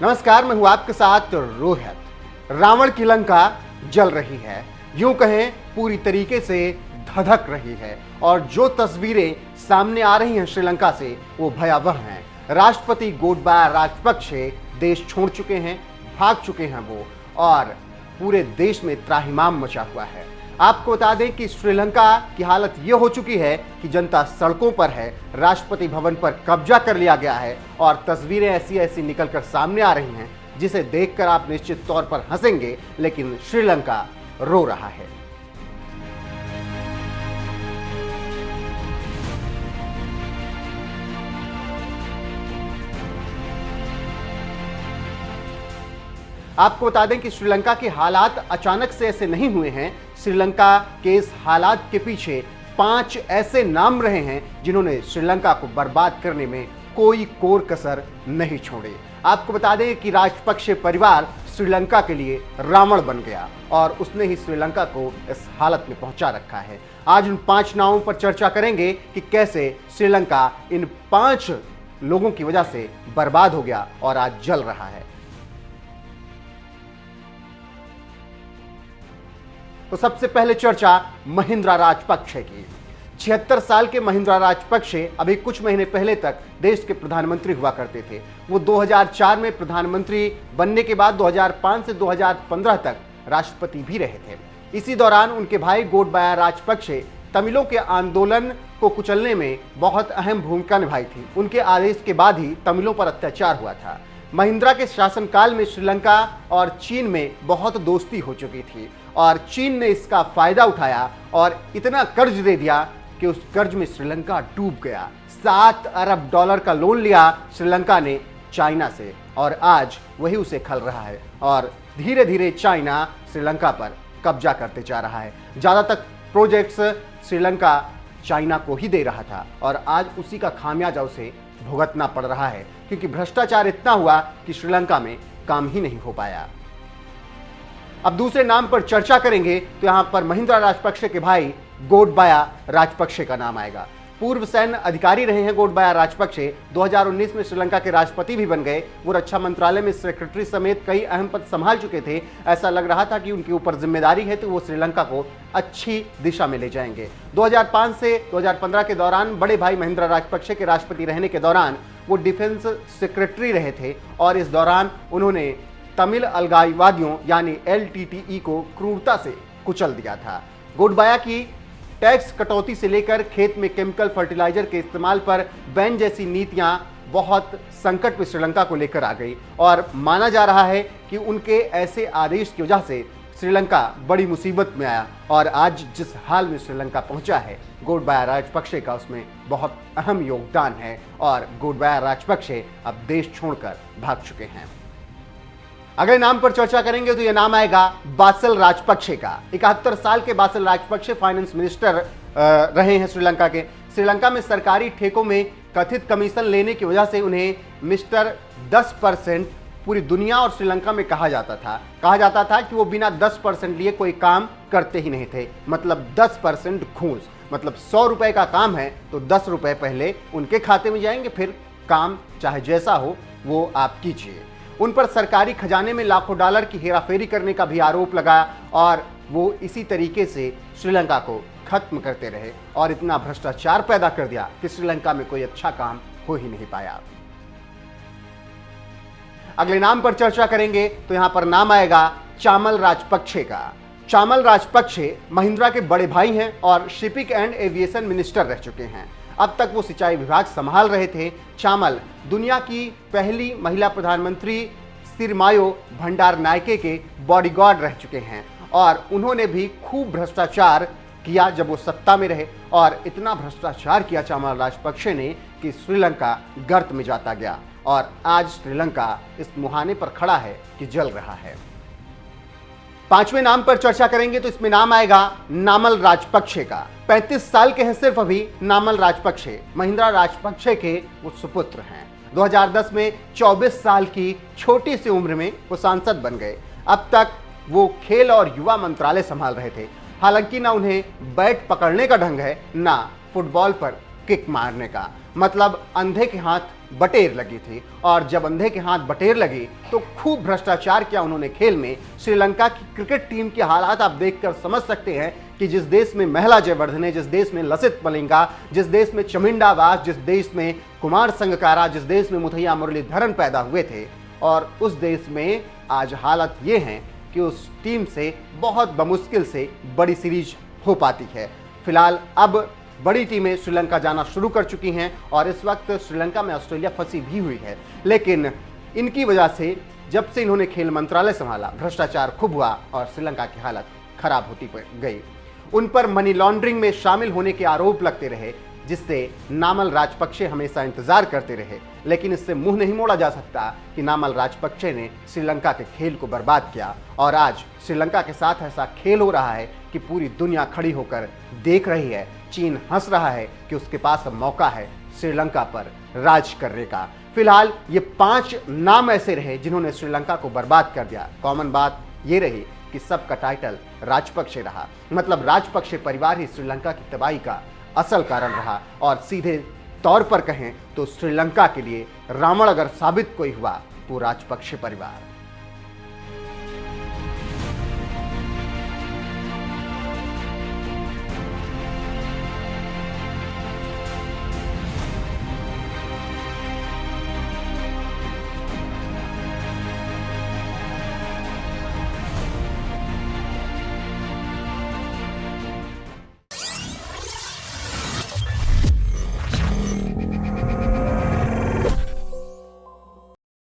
नमस्कार, मैं हूं आपके साथ रोहित। रावण की लंका जल रही है, यूं कहें पूरी तरीके से धधक रही है और जो तस्वीरें सामने आ रही हैं श्रीलंका से वो भयावह हैं। राष्ट्रपति गोटबाया राजपक्षे देश छोड़ चुके हैं, भाग चुके हैं वो, और पूरे देश में त्राहिमाम मचा हुआ है। आपको बता दें कि श्रीलंका की हालत ये हो चुकी है कि जनता सड़कों पर है, राष्ट्रपति भवन पर कब्जा कर लिया गया है और तस्वीरें ऐसी ऐसी निकलकर सामने आ रही हैं जिसे देखकर आप निश्चित तौर पर हंसेंगे, लेकिन श्रीलंका रो रहा है। आपको बता दें कि श्रीलंका के हालात अचानक से ऐसे नहीं हुए हैं। श्रीलंका के इस हालात के पीछे 5 ऐसे नाम रहे हैं जिन्होंने श्रीलंका को बर्बाद करने में कोई कोर कसर नहीं छोड़ी। आपको बता दें कि राजपक्षे परिवार श्रीलंका के लिए रावण बन गया और उसने ही श्रीलंका को इस हालत में पहुंचा रखा है। आज उन 5 नामों पर चर्चा करेंगे कि कैसे श्रीलंका इन 5 लोगों की वजह से बर्बाद हो गया और आज जल रहा है। तो सबसे पहले चर्चा महिंद्रा राजपक्षे की। 76 साल के महिंद्रा राजपक्षे अभी कुछ महीने पहले तक देश के प्रधानमंत्री हुआ करते थे। वो 2004 में प्रधानमंत्री बनने के बाद 2005 से 2015 तक राष्ट्रपति भी रहे थे। इसी दौरान उनके भाई गोटबाया राजपक्षे तमिलों के आंदोलन को कुचलने में बहुत अहम भूमिका निभाई थी। उनके आदेश के बाद ही तमिलों पर अत्याचार हुआ था। महिंद्रा के शासनकाल में श्रीलंका और चीन में बहुत दोस्ती हो चुकी थी और चीन ने इसका फायदा उठाया और इतना कर्ज दे दिया कि उस कर्ज में श्रीलंका डूब गया। 7 अरब डॉलर का लोन लिया श्रीलंका ने चाइना से और आज वही उसे खल रहा है और धीरे धीरे चाइना श्रीलंका पर कब्जा करते जा रहा है। ज़्यादातर प्रोजेक्ट्स श्रीलंका चाइना को ही दे रहा था और आज उसी का खामियाजा उसे भुगतना पड़ रहा है, क्योंकि भ्रष्टाचार इतना हुआ कि श्रीलंका में काम ही नहीं हो पाया। अब दूसरे नाम पर चर्चा करेंगे तो यहां पर महिंद्रा राजपक्षे के भाई गोटबाया राजपक्षे का नाम आएगा। पूर्व सैन्य अधिकारी रहे हैं गोटबाया राजपक्षे। 2019 में श्रीलंका के राष्ट्रपति भी बन गए। वो रक्षा मंत्रालय में सेक्रेटरी समेत कई अहम पद संभाल चुके थे। ऐसा लग रहा था कि उनके ऊपर जिम्मेदारी है तो वो श्रीलंका को अच्छी दिशा में ले जाएंगे। 2005 से 2015 के दौरान बड़े भाई महिंद्रा राजपक्षे के राष्ट्रपति रहने के दौरान वो डिफेंस सेक्रेटरी रहे थे और इस दौरान उन्होंने तमिल अलगाववादियों यानी LTTE को क्रूरता से कुचल दिया था। गोटबाया की टैक्स कटौती से लेकर खेत में केमिकल फर्टिलाइजर के इस्तेमाल पर बैन जैसी नीतियां बहुत संकट में श्रीलंका को लेकर आ गई और माना जा रहा है कि उनके ऐसे आदेश की वजह से श्रीलंका बड़ी मुसीबत में आया और आज जिस हाल में श्रीलंका पहुंचा है, गोटबाया राजपक्षे का उसमें बहुत अहम योगदान है और गोटबाया राजपक्षे अब देश छोड़कर भाग चुके हैं। अगले नाम पर चर्चा करेंगे तो यह नाम आएगा बासिल राजपक्षे का। 71 साल के बासिल राजपक्षे फाइनेंस मिनिस्टर रहे हैं श्रीलंका के। श्रीलंका में सरकारी ठेकों में कथित कमीशन लेने की वजह से उन्हें मिस्टर 10% पूरी दुनिया और श्रीलंका में कहा जाता था कि वो बिना 10% लिए कोई काम करते ही नहीं थे। मतलब 10% घूस, मतलब 100 रुपए का काम है तो 10 रुपए पहले उनके खाते में जाएंगे, फिर काम चाहे जैसा हो वो आप कीजिए। उन पर सरकारी खजाने में लाखों डॉलर की हेराफेरी करने का भी आरोप लगा और वो इसी तरीके से श्रीलंका को खत्म करते रहे और इतना भ्रष्टाचार पैदा कर दिया कि श्रीलंका में कोई अच्छा काम हो ही नहीं पाया। अगले नाम पर चर्चा करेंगे तो यहां पर नाम आएगा चामल राजपक्षे का। चामल राजपक्षे महिंद्रा के बड़े भाई हैं और शिपिंग एंड एविएशन मिनिस्टर रह चुके हैं। अब तक वो सिंचाई विभाग संभाल रहे थे। चामल दुनिया की पहली महिला प्रधानमंत्री सिरमायो भंडारनायके के बॉडीगार्ड रह चुके हैं और उन्होंने भी खूब भ्रष्टाचार किया जब वो सत्ता में रहे और इतना भ्रष्टाचार किया चामल राजपक्षे ने कि श्रीलंका गर्त में जाता गया और आज श्रीलंका इस मुहाने पर खड़ा है कि जल रहा है। 5वें नाम पर चर्चा करेंगे तो इसमें नाम आएगा नामल राजपक्षे का। 35 साल के हैं सिर्फ अभी नामल राजपक्षे, महिंद्रा राजपक्षे के वो सुपुत्र हैं। 2010 में 24 साल की छोटी सी उम्र में वो सांसद बन गए। अब तक वो खेल और युवा मंत्रालय संभाल रहे थे। हालांकि ना उन्हें बैट पकड़ने का ढंग है, ना फुटबॉल पर किक मारने का। मतलब अंधे के हाथ बटेर लगी थी। और जब अंधे के हाथ बटेर लगी तो खूब भ्रष्टाचार किया उन्होंने खेल में। श्रीलंका की क्रिकेट टीम के हालात आप देखकर समझ सकते हैं कि जिस देश में महिला जयवर्धने, जिस देश में लसित मलिंगा, जिस देश में चमिंडा वास, जिस देश में कुमार संगकारा, जिस देश में मुथैया मुरलीधरन पैदा हुए थे, और उस देश में आज हालत ये है कि उस टीम से बहुत बमुश्किल से बड़ी सीरीज हो पाती है। फिलहाल अब बड़ी टीमें श्रीलंका जाना शुरू कर चुकी हैं और इस वक्त श्रीलंका में ऑस्ट्रेलिया फंसी भी हुई है। लेकिन इनकी वजह से जब से इन्होंने खेल मंत्रालय संभाला, भ्रष्टाचार खूब हुआ और श्रीलंका की हालत खराब होती गई। उन पर मनी लॉन्ड्रिंग में शामिल होने के आरोप लगते रहे, जिससे नामल राजपक्षे हमेशा इंतजार करते रहे। लेकिन इससे मुंह नहीं मोड़ा जा सकता कि नामल राजपक्षे ने श्रीलंका के खेल को बर्बाद किया और आज श्रीलंका के साथ ऐसा खेल हो रहा है कि पूरी दुनिया खड़ी होकर देख रही है। चीन हंस रहा है कि उसके पास अब मौका है श्रीलंका पर राज करने का। फिलहाल ये 5 नाम ऐसे रहे जिन्होंने श्रीलंका को बर्बाद कर दिया। कॉमन बात ये रही कि सबका टाइटल राजपक्षे रहा, मतलब राजपक्षे परिवार ही श्रीलंका की तबाही का असल कारण रहा। और सीधे तौर पर कहें तो श्रीलंका के लिए रावण अगर साबित कोई हुआ तो राजपक्षे परिवार।